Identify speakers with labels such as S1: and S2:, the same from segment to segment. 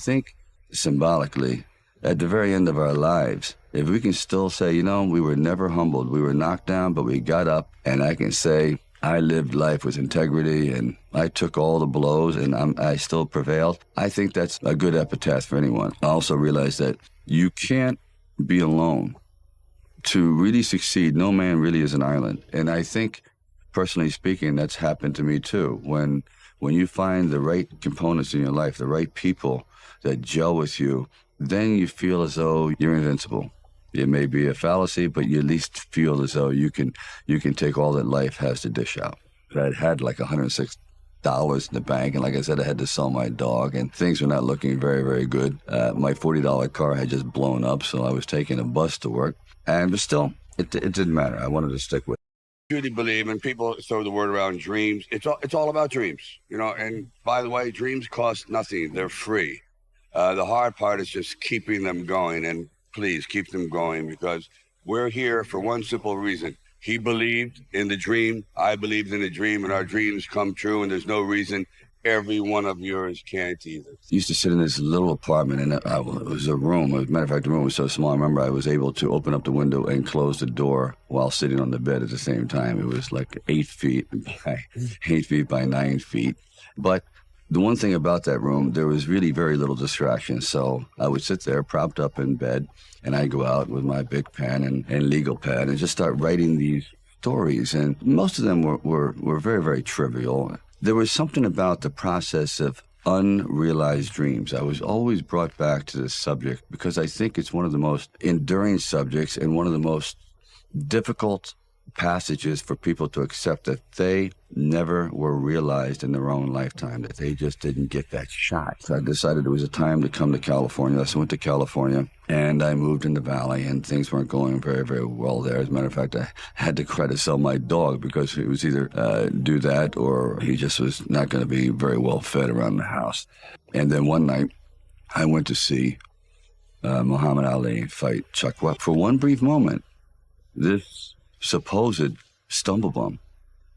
S1: Think symbolically, at the very end of our lives, if we can still say, you know, we were never humbled, we were knocked down, but we got up, and I can say, I lived life with integrity, and I took all the blows, and I still prevailed. I think that's a good epitaph for anyone. I also realize that you can't be alone. To really succeed, no man really is an island. And I think, personally speaking, that's happened to me too. When you find the right components in your life, the right people that gel with you, then you feel as though you're invincible. It may be a fallacy, but you at least feel as though you can take all that life has to dish out. I had like $106 in the bank, and like I said, I had to sell my dog, and things were not looking very, very good. My $40 car had just blown up, so I was taking a bus to work. But still, it didn't matter. I wanted to stick with it. I truly believe, and people throw the word around dreams. It's all about dreams, you know. And by the way, dreams cost nothing. They're free. The hard part is just keeping them going. And please keep them going, because we're here for one simple reason. He believed in the dream. I believed in the dream, and our dreams come true. And there's no reason every one of yours can't either. I used to sit in this little apartment, and it was a room. As a matter of fact, the room was so small, I remember I was able to open up the window and close the door while sitting on the bed at the same time. It was like 8 feet by 9 feet. But the one thing about that room, there was really very little distraction. So I would sit there propped up in bed, and I'd go out with my big pen and legal pad and just start writing these stories. And most of them were very, very trivial. There was something about the process of unrealized dreams. I was always brought back to this subject because I think it's one of the most enduring subjects and one of the most difficult passages for people to accept, that they never were realized in their own lifetime, that they just didn't get that shot. So I decided it was a time to come to California. So I went to California, and I moved in the valley, and things weren't going very, very well there. As a matter of fact, I had to try to sell my dog because it was either do that or he just was not going to be very well fed around the house. And then one night, I went to see Muhammad Ali fight Chuck Webb. For one brief moment, this supposed stumblebum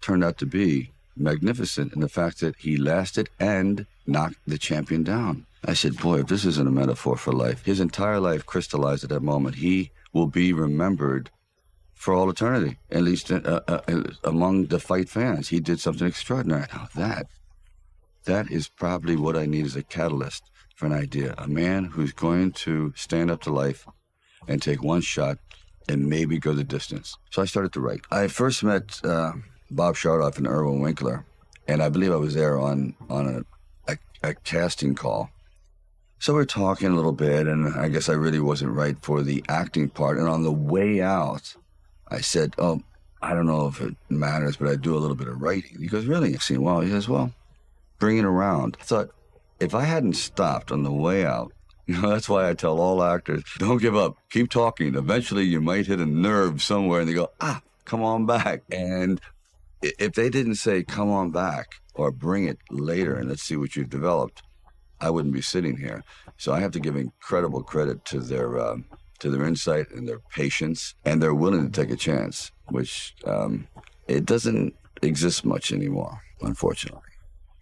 S1: turned out to be magnificent in the fact that he lasted and knocked the champion down. I said, boy, if this isn't a metaphor for life, his entire life crystallized at that moment. He will be remembered for all eternity, at least among the fight fans. He did something extraordinary. Now that is probably what I need as a catalyst for an idea. A man who's going to stand up to life and take one shot and maybe go the distance. So I started to write. I first met Bob Shardoff and Irwin Winkler, and I believe I was there on a casting call. So we're talking a little bit, and I guess I really wasn't right for the acting part. And on the way out, I said, oh, I don't know if it matters, but I do a little bit of writing. He goes, really? I said, well, he says, well, bring it around. I thought, if I hadn't stopped on the way out, you know, that's why I tell all actors, don't give up. Keep talking. Eventually, you might hit a nerve somewhere, and they go, come on back. And if they didn't say, come on back, or bring it later, and let's see what you've developed, I wouldn't be sitting here. So I have to give incredible credit to their insight and their patience, and they're willing to take a chance, which it doesn't exist much anymore, unfortunately.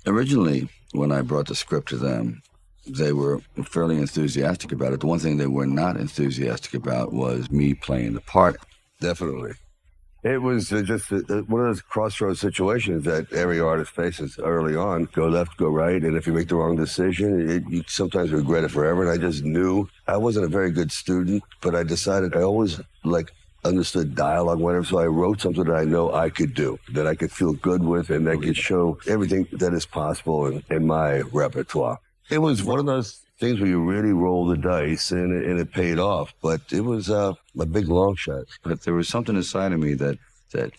S1: Originally, when I brought the script to them, they were fairly enthusiastic about it. The one thing they were not enthusiastic about was me playing the part. Definitely. It was just one of those crossroads situations that every artist faces early on. Go left, go right, and if you make the wrong decision, you sometimes regret it forever. And I just knew I wasn't a very good student, but I decided I always understood dialogue, whatever, so I wrote something that I know I could do, that I could feel good with, and that could show everything that is possible in my repertoire. It was one of those things where you really roll the dice, and it paid off. But it was a big long shot. But there was something inside of me that you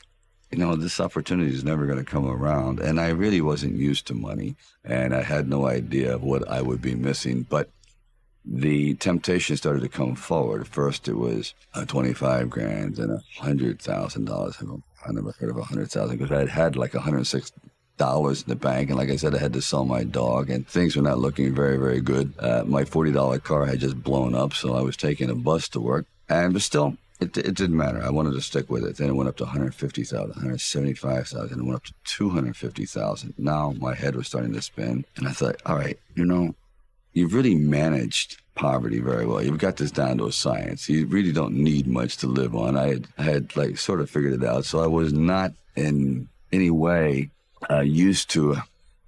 S1: know, this opportunity is never going to come around. And I really wasn't used to money, and I had no idea of what I would be missing. But the temptation started to come forward. First, it was $25,000 and $100,000. I never heard of $100,000 because I had like $106 in the bank, and like I said, I had to sell my dog, and things were not looking very, very good. My $40 car had just blown up, so I was taking a bus to work, but still, it didn't matter. I wanted to stick with it. Then it went up to $150,000, $175,000, it went up to $250,000. Now my head was starting to spin, and I thought, all right, you know, you've really managed poverty very well. You've got this down to a science. You really don't need much to live on. I had like sort of figured it out. So I was not in any way used to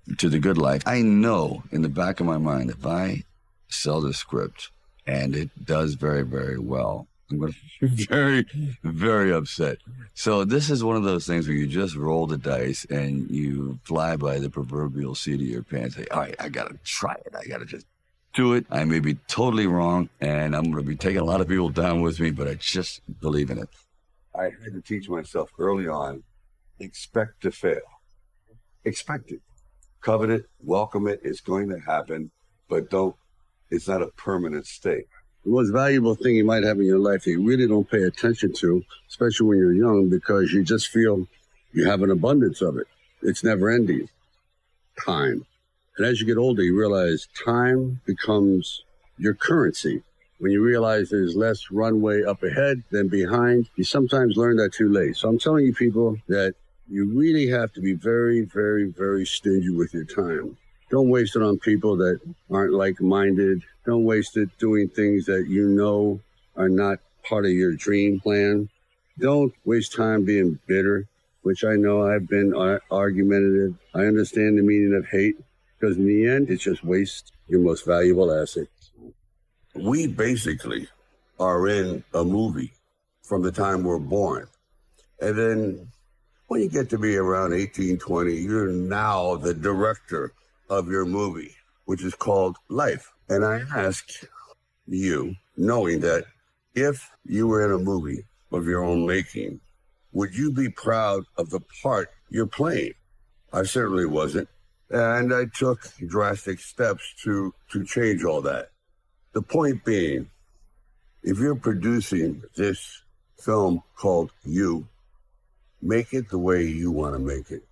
S1: the good life. I know in the back of my mind, if I sell the script and it does very, very well, I'm going to be very, very upset. So this is one of those things where you just roll the dice and you fly by the proverbial seat of your pants. Say, all right, I got to try it. I got to just do it. I may be totally wrong, and I'm going to be taking a lot of people down with me, but I just believe in it. I had to teach myself early on, expect to fail. Expect it. Covet it, welcome it. It's going to happen, but it's not a permanent state. The most valuable thing you might have in your life that you really don't pay attention to, especially when you're young, because you just feel you have an abundance of it. It's never ending. Time. And as you get older, you realize time becomes your currency. When you realize there's less runway up ahead than behind, you sometimes learn that too late. So I'm telling you people that you really have to be very, very, very stingy with your time. Don't waste it on people that aren't like-minded. Don't waste it doing things that you know are not part of your dream plan. Don't waste time being bitter, which I know I've been argumentative. I understand the meaning of hate, because in the end, it just wastes your most valuable asset. We basically are in a movie from the time we're born. And then when you get to be around 18, 20, you're now the director of your movie, which is called life. And I ask you, knowing that if you were in a movie of your own making, would you be proud of the part you're playing? I certainly wasn't. And I took drastic steps to change all that. The point being, if you're producing this film called You, make it the way you want to make it.